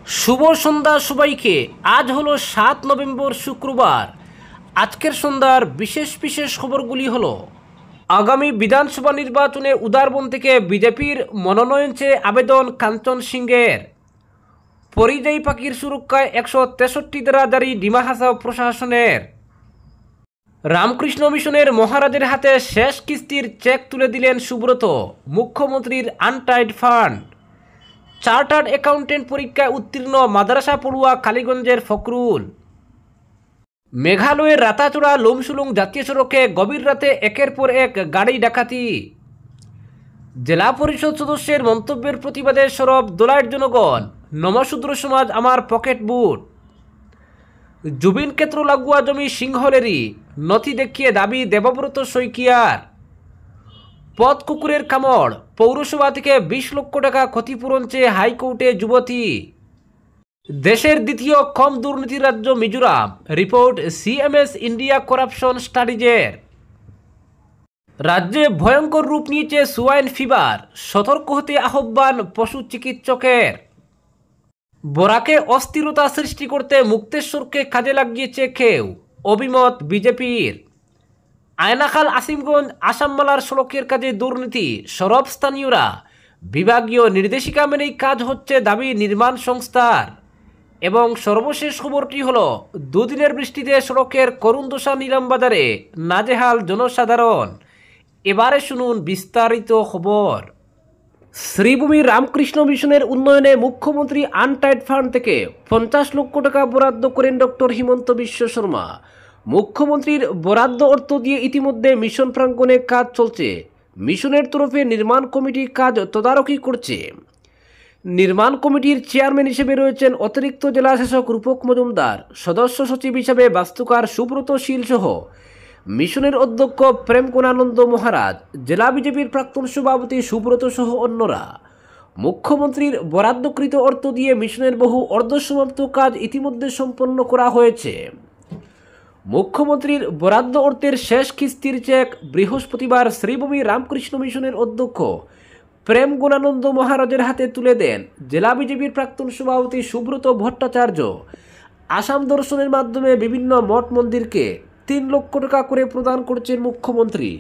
শুভ সন্ধ্যা সবাইকে। আজ হলো 7 নভেম্বর শুক্রবার। আজকের সন্ধ্যার বিশেষ বিশেষ খবরগুলি হলো: আগামী বিধানসভা নির্বাচনে উদারবন থেকে বিজেপির মনোনয়ন চেয়ে আবেদন কাঞ্চন সিংয়ের। পরিযায়ী পাখির সুরক্ষায় 163 ধারা জারি ডিমা হাসাও প্রশাসনের। রামকৃষ্ণ মিশনের মহারাজের হাতে শেষ কিস্তির চেক তুলে দিলেন সুব্রত। মুখ্যমন্ত্রীর আনটাইড ফান্ড। চার্টার্ড অ্যাকাউন্টেন্ট পরীক্ষায় উত্তীর্ণ মাদ্রাসা পড়ুয়া কালীগঞ্জের ফখরুল। মেঘালয়ের রাতাচড়া লুমসুলুং জাতীয় সড়কে গভীর রাতে একের পর এক গাড়ি ডাকাতি। জেলা পরিষদ সদস্যের মন্তব্যের প্রতিবাদে সরব দোলাইয়ের জনগণ। নমশূদ্র সমাজ আমার পকেট বুট। জুবিন ক্ষেত্র লাগোয়া জমি সিংহলেরই, নথি দেখিয়ে দাবি দেবব্রত শইকিয়ার। পথ কুকুরের কামড়, পৌরসভা থেকে 20 লক্ষ টাকা ক্ষতিপূরণ চেয়ে হাইকোর্টে যুবতী। দেশের দ্বিতীয় কম দুর্নীতির রাজ্য Mizoram, report CMS India corruption স্টাডিজের। রাজ্যে ভয়ঙ্কর রূপ নিয়েছে সোয়াইন ফিভার, সতর্ক হতে আহ্বান পশু চিকিৎসকের। বরাকে অস্থিরতা সৃষ্টি করতে মুক্তেশ্বরকে কাজে লাগিয়েছে কেউ, অভিমত বিজেপির। আয়নাখাল আসিমগঞ্জ আসামমালার সড়কের কাজে দুর্নীতি, সরব স্থানীয়রা। বিভাগীয় নির্দেশিকা মেনেই কাজ হচ্ছে দাবি নির্মাণ সংস্থার। এবং সর্বশেষ খবরটি হল, দুদিনের বৃষ্টিতে সড়কের করুণ দশা নিলামবাজারে, নাজেহাল জনসাধারণ। এবারে শুনুন বিস্তারিত খবর। শ্রীভূমি রামকৃষ্ণ মিশনের উন্নয়নে মুখ্যমন্ত্রী আনটাইড ফান্ড থেকে 50 লক্ষ টাকা বরাদ্দ করেন ডক্টর হিমন্ত বিশ্ব শর্মা। মুখ্যমন্ত্রীর বরাদ্দ অর্থ দিয়ে ইতিমধ্যে মিশন প্রাঙ্গণে কাজ চলছে। মিশনের তরফে নির্মাণ কমিটি কাজ তদারকি করছে। নির্মাণ কমিটির চেয়ারম্যান হিসেবে রয়েছেন অতিরিক্ত জেলাশাসক রূপক মজুমদার, সদস্য সচিব হিসেবে বাস্তুকার সুব্রত শীল সহ মিশনের অধ্যক্ষ প্রেম গুণানন্দ মহারাজ, জেলা বিজেপির প্রাক্তন সভাপতি সুব্রত সহ অন্যরা। মুখ্যমন্ত্রীর বরাদ্দকৃত অর্থ দিয়ে মিশনের বহু অর্ধসমাপ্ত কাজ ইতিমধ্যে সম্পন্ন করা হয়েছে। মুখ্যমন্ত্রীর বরাদ্দ অর্থের শেষ কিস্তির চেক বৃহস্পতিবার শ্রীভূমি রামকৃষ্ণ মিশনের অধ্যক্ষ প্রেম গুণানন্দ মহারাজের হাতে তুলে দেন জেলা বিজেপির প্রাক্তন সভাপতি সুব্রত ভট্টাচার্য। আসাম দর্শনের মাধ্যমে বিভিন্ন মঠ মন্দিরকে 3 লক্ষ টাকা করে প্রদান করছেন মুখ্যমন্ত্রী।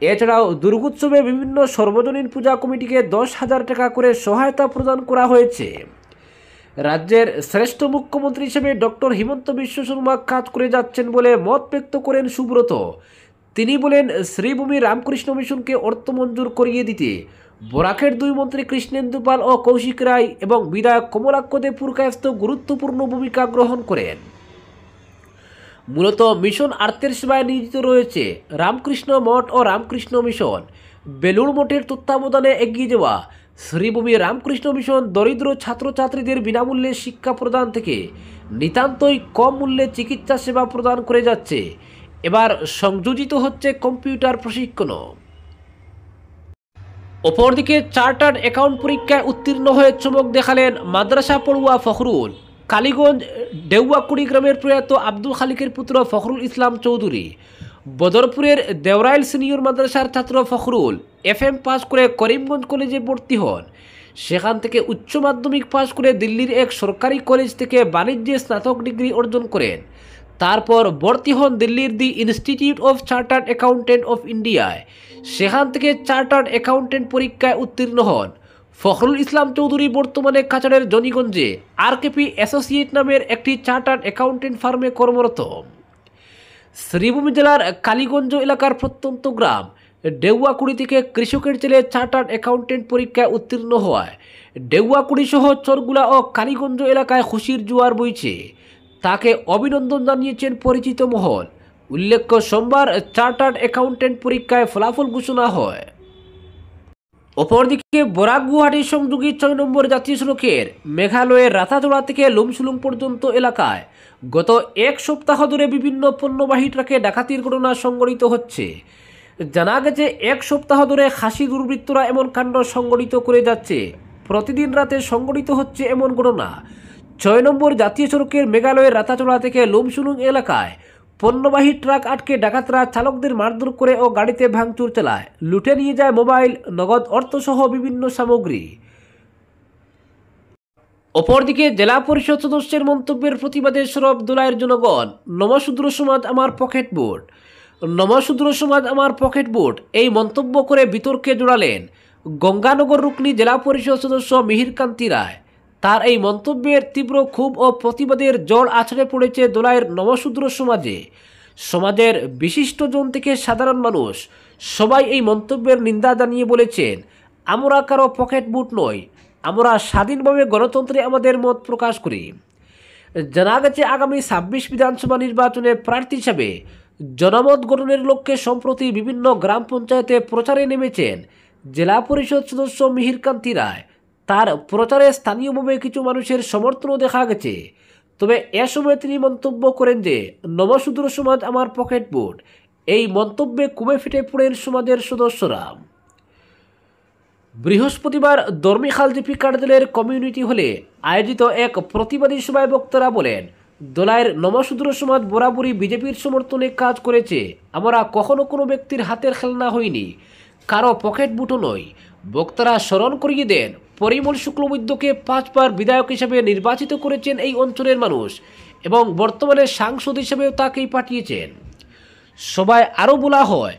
এছাড়াও দুর্গোৎসবে বিভিন্ন সর্বজনীন পূজা কমিটিকে 10,000 টাকা করে সহায়তা প্রদান করা হয়েছে। রাজ্যের শ্রেষ্ঠ মুখ্যমন্ত্রী হিসেবে ডক্টর হিমন্ত বিশ্ব শর্মা কাজ করে যাচ্ছেন বলে মত ব্যক্ত করেন সুব্রত। তিনি বলেন, শ্রীভূমি রামকৃষ্ণ মিশনকে অর্থ মঞ্জুর করিয়ে দিতে বরাকের 2 মন্ত্রী কৃষ্ণেন্দু পাল ও কৌশিক রায় এবং বিধায়ক কমলাক্ষ দেব পুরকায়স্থ গুরুত্বপূর্ণ ভূমিকা গ্রহণ করেন। মূলত মিশন আর্তের সেবায় নিয়োজিত রয়েছে রামকৃষ্ণ মঠ ও রামকৃষ্ণ মিশন। বেলুড় মঠের তত্ত্বাবধানে এগিয়ে যাওয়া শ্রীভূমি রামকৃষ্ণ মিশন দরিদ্র ছাত্রছাত্রীদের বিনামূল্যে শিক্ষা প্রদান থেকে নিতান্তই কম মূল্যে চিকিৎসা সেবা প্রদান করে যাচ্ছে। এবার সংযোজিত হচ্ছে কম্পিউটার প্রশিক্ষণও। অপরদিকে চার্টার্ড অ্যাকাউন্ট পরীক্ষায় উত্তীর্ণ হয়ে চমক দেখালেন মাদ্রাসা পড়ুয়া ফখরুল। কালীগঞ্জ দেউয়াকুড়ি গ্রামের প্রয়াত আব্দুল খালিকের পুত্র ফখরুল ইসলাম চৌধুরী বদরপুরের দেওরাইল সিনিয়র মাদ্রাসার ছাত্র ফখরুল FM পাস করে করিমগঞ্জ কলেজে ভর্তি হন। সেখান থেকে উচ্চ মাধ্যমিক পাস করে দিল্লির এক সরকারি কলেজ থেকে বাণিজ্যে স্নাতক ডিগ্রি অর্জন করেন। তারপর ভর্তি হন দিল্লির দি institute of chartered accountant of ইন্ডিয়ায়। সেখান থেকে চার্টার্ড অ্যাকাউন্টেন্ট পরীক্ষায় উত্তীর্ণ হন। ফখরুল ইসলাম চৌধুরী বর্তমানে কাছাড়ের জনিগঞ্জে আরকেপি অ্যাসোসিয়েট নামের একটি চার্টার্ড অ্যাকাউন্টেন্ট ফার্মে কর্মরত। শ্রীভূমি জেলার কালীগঞ্জ এলাকার প্রত্যন্ত গ্রাম ডেউয়াকুড়ি থেকে কৃষকের ছেলে চার্টার্ড অ্যাকাউন্টেন্ট পরীক্ষায় উত্তীর্ণ হওয়ায় ডেউয়াকুড়ি সহ চরগুলা ও কালীগঞ্জ এলাকায় খুশির জোয়ার বইছে। তাকে অভিনন্দন জানিয়েছেন পরিচিত মহল। উল্লেখ্য, সোমবার চার্টার্ড অ্যাকাউন্টেন্ট পরীক্ষায় ফলাফল ঘোষণা হয়। অপরদিকে বরাক গুয়াহাটি সংযোগী 6 নম্বর জাতীয় সড়কের মেঘালয়ের রাতাচড়া থেকে লুমসুলুং পর্যন্ত এলাকায় গত 1 সপ্তাহ ধরে বিভিন্ন পণ্যবাহী ট্রাকে ডাকাতির ঘটনা সংঘটিত হচ্ছে। জানা গেছে, 1 সপ্তাহ ধরে খাসি দুর্বৃত্তরা এমন কাণ্ড সংঘটিত করে যাচ্ছে। প্রতিদিন রাতে সংঘটিত হচ্ছে এমন ঘটনা। 6 নম্বর জাতীয় সড়কের মেঘালয়ের রাতাচড়া থেকে লুমসুলুং এলাকায় পণ্যবাহী ট্রাক আটকে ডাকাতরা চালকদের মারধর করে ও গাড়িতে ভাঙচুর চালায়। লুটে নিয়ে যায় মোবাইল, নগদ অর্থসহ বিভিন্ন সামগ্রী। অপরদিকে জেলা পরিষদ সদস্যের মন্তব্যের প্রতিবাদে সরব দোলাইয়ের জনগণ। নমশূদ্র সমাজ আমার পকেট বোট, নমশূদ্র সমাজ আমার পকেট বোট এই মন্তব্য করে বিতর্কে জড়ালেন গঙ্গানগর রুকনি জেলা পরিষদ সদস্য মিহির কান্তি রায়। তার এই মন্তব্যের তীব্র ক্ষোভ ও প্রতিবাদের জল আছড়ে পড়েছে দোলাইয়ের নমশূদ্র সমাজে। সমাজের বিশিষ্টজন থেকে সাধারণ মানুষ সবাই এই মন্তব্যের নিন্দা জানিয়ে বলেছেন, আমরা কারো পকেট বুট নই, আমরা স্বাধীনভাবে গণতন্ত্রে আমাদের মত প্রকাশ করি। জানা গেছে আগামী ২৬ বিধানসভা নির্বাচনে প্রার্থী হিসাবে জনমত গঠনের লক্ষ্যে সম্প্রতি বিভিন্ন গ্রাম পঞ্চায়েতে প্রচারে নেমেছেন জেলা পরিষদ সদস্য মিহির কান্তি রায়। তার প্রচারে স্থানীয়ভাবে কিছু মানুষের সমর্থনও দেখা গেছে। তবে এ সময় তিনি মন্তব্য করেন যে নমশূদ্র সমাজ আমার পকেট বুট এই মন্তব্যে কুমে ফেটে পড়েন সমাজের সদস্যরা। বৃহস্পতিবার দর্মিখাল জিপি কার্যালয়ের কমিউনিটি হলে আয়োজিত এক প্রতিবাদী সভায় বক্তারা বলেন, দোলাইয়ের নমশূদ্র সমাজ বরাবরই বিজেপির সমর্থনে কাজ করেছে। আমরা কখনো কোনো ব্যক্তির হাতের খেলনা হইনি, কারো পকেট বুটও নই। বক্তারা স্মরণ করিয়ে দেন, পরিমল শুক্লবৈদ্যকে 5 বার বিধায়ক হিসেবে নির্বাচিত করেছেন এই অঞ্চলের মানুষ এবং বর্তমানে সাংসদ হিসেবেও তাকেই পাঠিয়েছেন। সবাই আরও বলা হয়,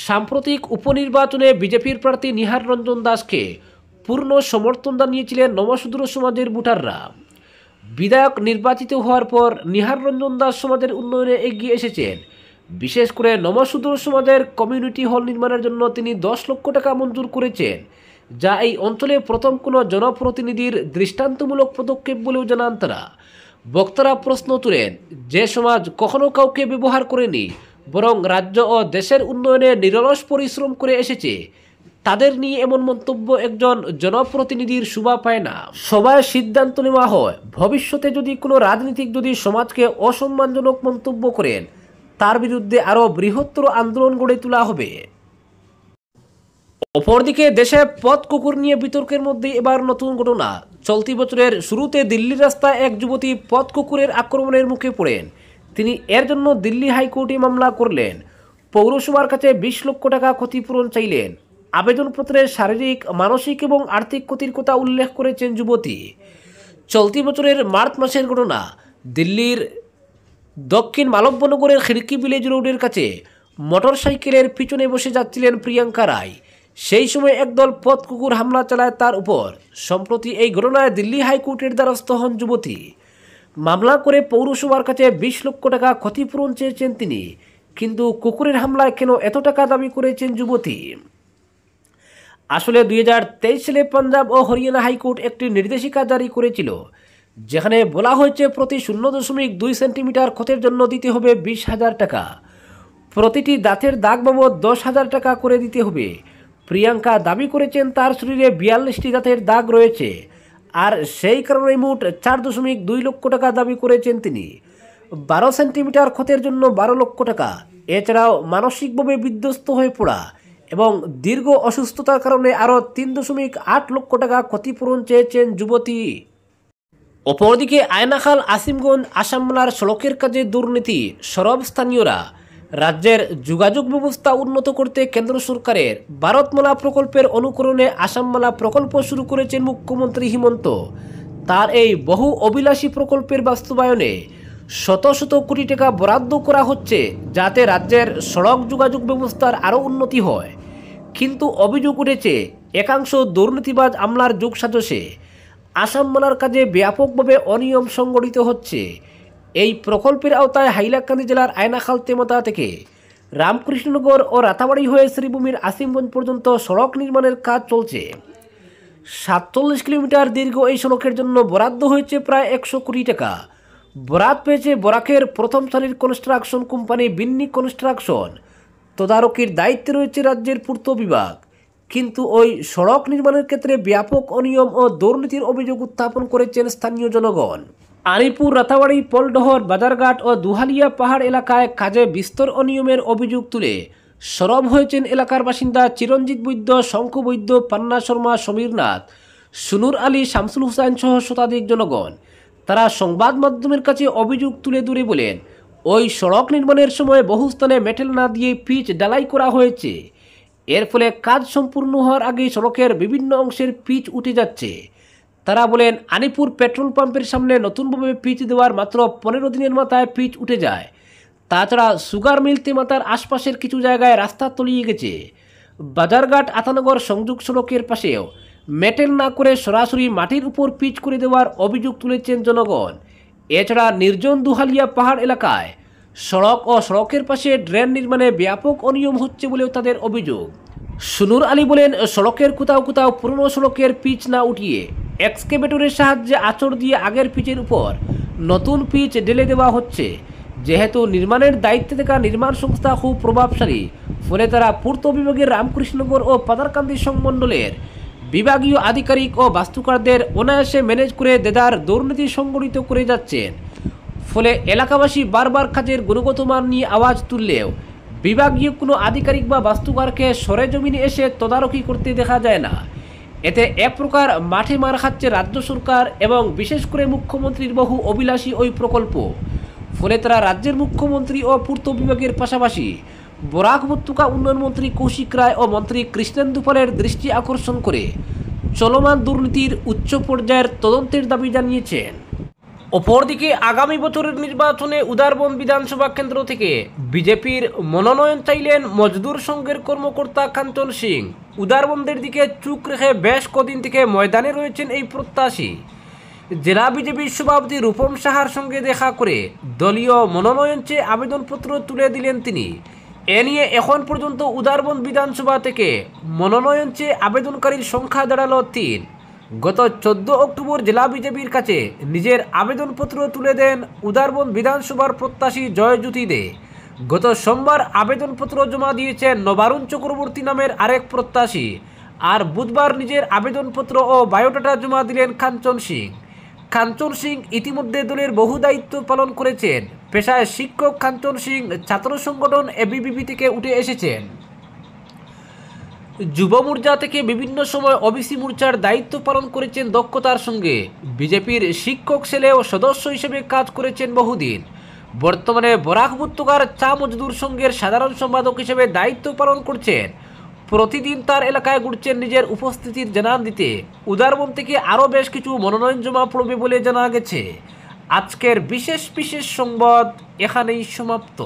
সাম্প্রতিক উপনির্বাচনে বিজেপির প্রার্থী নিহার রঞ্জন দাসকে পূর্ণ সমর্থন জানিয়েছিলেন নমশূদ্র সমাজের ভোটাররা। বিধায়ক নির্বাচিত হওয়ার পর নিহার রঞ্জন দাস সমাজের উন্নয়নে এগিয়ে এসেছেন। বিশেষ করে নমশূদ্র সমাজের কমিউনিটি হল নির্মাণের জন্য তিনি 10 লক্ষ টাকা মঞ্জুর করেছেন, যা এই অঞ্চলে প্রথম কোনো জনপ্রতিনিধির দৃষ্টান্তমূলক পদক্ষেপ বলেও জানান তারা। বক্তারা প্রশ্ন তুলেন, যে সমাজ কখনো কাউকে ব্যবহার করেনি বরং রাজ্য ও দেশের উন্নয়নে নিরলস পরিশ্রম করে এসেছে, তাদের নিয়ে এমন মন্তব্য একজন জনপ্রতিনিধির শোভা পায় না। সবাই সিদ্ধান্ত নেওয়া হয়, ভবিষ্যতে যদি কোনো রাজনীতিক যদি সমাজকে অসম্মানজনক মন্তব্য করেন, তার বিরুদ্ধে আরও বৃহত্তর আন্দোলন গড়ে তোলা হবে। অপরদিকে দেশে পথ কুকুর নিয়ে বিতর্কের মধ্যে এবার নতুন ঘটনা। চলতি বছরের শুরুতে দিল্লির রাস্তায় এক যুবতী পথ কুকুরের আক্রমণের মুখে পড়েন। তিনি এর জন্য দিল্লি হাইকোর্টে মামলা করলেন। পৌরসভার কাছে 20 লক্ষ টাকা ক্ষতিপূরণ চাইলেন। আবেদনপত্রে শারীরিক, মানসিক এবং আর্থিক ক্ষতির কথা উল্লেখ করেছেন যুবতী। চলতি বছরের মার্চ মাসের ঘটনা। দিল্লির দক্ষিণ মালব্যনগরের খিড়কি ভিলেজ রোডের কাছে মোটরসাইকেলের পিছনে বসে যাচ্ছিলেন প্রিয়াঙ্কা রায়। সেই সময় একদল পথ কুকুর হামলা চালায় তার উপর। সম্প্রতি এই ঘটনায় দিল্লি হাইকোর্টের দ্বারস্থ হন যুবতী। মামলা করে পৌরসভার কাছে 20 লক্ষ টাকা ক্ষতিপূরণ চেয়েছেন তিনি। কিন্তু কুকুরের হামলায় কেন এত টাকা দাবি করেছেন যুবতী? আসলে 2023 সালে পাঞ্জাব ও হরিয়ানা হাইকোর্ট একটি নির্দেশিকা জারি করেছিল, যেখানে বলা হয়েছে প্রতি 0.2 সেন্টিমিটার ক্ষতের জন্য দিতে হবে 20,000 টাকা। প্রতিটি দাঁতের দাগ বাবদ 10,000 টাকা করে দিতে হবে। প্রিয়াঙ্কা দাবি করেছেন তার শরীরে 42টি দাঁতের দাগ রয়েছে, আর সেই কারণে মোট 4.2 লক্ষ টাকা দাবি করেছেন তিনি। 12 সেন্টিমিটার ক্ষতের জন্য 12 লক্ষ টাকা। এছাড়াও মানসিকভাবে বিধ্বস্ত হয়ে পড়া এবং দীর্ঘ অসুস্থতার কারণে আরও 3.8 লক্ষ টাকা ক্ষতিপূরণ চেয়েছেন যুবতী। অপরদিকে আয়নাখাল আসিমগঞ্জ আসামমালার সড়কের কাজে দুর্নীতি, সরব স্থানীয়রা। রাজ্যের যোগাযোগ ব্যবস্থা উন্নত করতে কেন্দ্র সরকারের ভারতমালা প্রকল্পের অনুকরণে আসামমালা প্রকল্প শুরু করেছেন মুখ্যমন্ত্রী হিমন্ত। তার এই বহু অভিলাষী প্রকল্পের বাস্তবায়নে শত শত কোটি টাকা বরাদ্দ করা হচ্ছে, যাতে রাজ্যের সড়ক যোগাযোগ ব্যবস্থার আরও উন্নতি হয়। কিন্তু অভিযোগ উঠেছে একাংশ দুর্নীতিবাজ আমলার যোগসাজশে আসামমালার কাজে ব্যাপকভাবে অনিয়ম সংগঠিত হচ্ছে। এই প্রকল্পের আওতায় হাইলাকান্দি জেলার আয়নাখাল তেমতা থেকে রামকৃষ্ণনগর ও রাতাবাড়ি হয়ে শ্রীভূমির আসিমগঞ্জ পর্যন্ত সড়ক নির্মাণের কাজ চলছে। 47 কিলোমিটার দীর্ঘ এই সড়কের জন্য বরাদ্দ হয়েছে প্রায় 100 কোটি টাকা। বরাদ পেয়েছে বরাকের প্রথম সারির কনস্ট্রাকশন কোম্পানি বিন্নি কনস্ট্রাকশন। তদারকির দায়িত্বে রয়েছে রাজ্যের পূর্ত বিভাগ। কিন্তু ওই সড়ক নির্মাণের ক্ষেত্রে ব্যাপক অনিয়ম ও দুর্নীতির অভিযোগ উত্থাপন করেছেন স্থানীয় জনগণ। আলিপুর, রাতাবাড়ি, পলডহর, বাজারঘাট ও দুহালিয়া পাহাড় এলাকায় কাজে বিস্তর অনিয়মের অভিযোগ তুলে সরব হয়েছেন এলাকার বাসিন্দা চিরঞ্জিত বৈদ্য, শঙ্কু বৈদ্য, পান্না শর্মা, সমীর নাথ, সুনুর আলী, শামসুল হুসাইন সহ শতাধিক জনগণ। তারা সংবাদ মাধ্যমের কাছে অভিযোগ তুলে ধরে বলেন, ওই সড়ক নির্মাণের সময় বহু স্থানে মেটেল না দিয়ে পিচ ডালাই করা হয়েছে। এর ফলে কাজ সম্পূর্ণ হওয়ার আগেই সড়কের বিভিন্ন অংশের পিচ উঠে যাচ্ছে। তারা বলেন, আনিপুর পেট্রোল পাম্পের সামনে নতুনভাবে পিচ দেওয়ার মাত্র 15 দিনের মাথায় পিচ উঠে যায়। তাছাড়া সুগার মিল তেমাতার আশপাশের কিছু জায়গায় রাস্তা তলিয়ে গেছে। বাজারঘাট আতানগর সংযোগ সড়কের পাশেও মেটেল না করে সরাসরি মাটির উপর পিচ করে দেওয়ার অভিযোগ তুলেছেন জনগণ। এছাড়া নির্জন দুহালিয়া পাহাড় এলাকায় সড়ক ও সড়কের পাশে ড্রেন নির্মাণে ব্যাপক অনিয়ম হচ্ছে বলেও তাদের অভিযোগ। সুনুর আলী বলেন, সড়কের কোথাও কোথাও পুরনো সড়কের পিচ না উঠিয়ে এক্সকেভেটরের সাহায্যে আঁচড় দিয়ে আগের পিচের উপর নতুন পিচ ঢেলে দেওয়া হচ্ছে। যেহেতু নির্মাণের দায়িত্বে থাকা নির্মাণ সংস্থা খুব প্রভাবশালী, ফলে তারা পূর্ত বিভাগের রামকৃষ্ণনগর ও পাতারকান্দি সংমণ্ডলের বিভাগীয় আধিকারিক ও বাস্তুকারদের অনায়াসে ম্যানেজ করে দেদার দুর্নীতি সংগঠিত করে যাচ্ছেন। ফলে এলাকাবাসী বারবার কাজের গুণগত মান নিয়ে আওয়াজ তুললেও বিভাগীয় কোনো আধিকারিক বা বাস্তুকারকে সরেজমিনে এসে তদারকি করতে দেখা যায় না। এতে এক প্রকার মাঠে মার খাচ্ছে রাজ্য সরকার এবং বিশেষ করে মুখ্যমন্ত্রীর বহু অভিলাষী ওই প্রকল্প। ফলে তারা রাজ্যের মুখ্যমন্ত্রী ও পূর্ত বিভাগের পাশাপাশি বরাক উপত্যকা উন্নয়ন মন্ত্রী কৌশিক রায় ও মন্ত্রী কৃষ্ণেন্দু পালের দৃষ্টি আকর্ষণ করে চলমান দুর্নীতির উচ্চ পর্যায়ের তদন্তের দাবি জানিয়েছেন। অপরদিকে আগামী বছরের নির্বাচনে উদারবন বিধানসভা কেন্দ্র থেকে বিজেপির মনোনয়ন চাইলেন মজদুর সংঘের কর্মকর্তা কাঞ্চন সিং। উদারবনদের দিকে চোখ রেখে বেশ কদিন থেকে ময়দানে রয়েছেন এই প্রত্যাশী। জেলা বিজেপির সভাপতি রূপম সাহার সঙ্গে দেখা করে দলীয় মনোনয়ন চেয়ে আবেদনপত্র তুলে দিলেন তিনি। এ নিয়ে এখন পর্যন্ত উদারবন বিধানসভা থেকে মনোনয়ন চেয়ে আবেদনকারীর সংখ্যা দাঁড়ালো 3। গত 14 অক্টোবর জেলা বিজেপির কাছে নিজের আবেদনপত্র তুলে দেন উদারবন বিধানসভার প্রত্যাশী জয়জ্যোতি দে। গত সোমবার আবেদনপত্র জমা দিয়েছেন নবারুণ চক্রবর্তী নামের আরেক প্রত্যাশী। আর বুধবার নিজের আবেদনপত্র ও বায়োডাটা জমা দিলেন কাঞ্চন সিং। কাঞ্চন সিং ইতিমধ্যে দলের বহু দায়িত্ব পালন করেছেন। পেশায় শিক্ষক কাঞ্চন সিং ছাত্র সংগঠন এবিভিপি থেকে উঠে এসেছেন। যুব মোর্চা থেকে বিভিন্ন সময় ওবিসি মোর্চার দায়িত্ব পালন করেছেন দক্ষতার সঙ্গে। বিজেপির শিক্ষক সেলেও সদস্য হিসেবে কাজ করেছেন বহুদিন। বর্তমানে বরাক উপত্যকার চা মজদুর সংঘের সাধারণ সম্পাদক হিসেবে দায়িত্ব পালন করছেন। প্রতিদিন তার এলাকায় ঘুরছেন নিজের উপস্থিতির জানান দিতে। উদারবন থেকে আরও বেশ কিছু মনোনয়ন জমা পড়বে বলে জানা গেছে। আজকের বিশেষ সংবাদ এখানেই সমাপ্ত।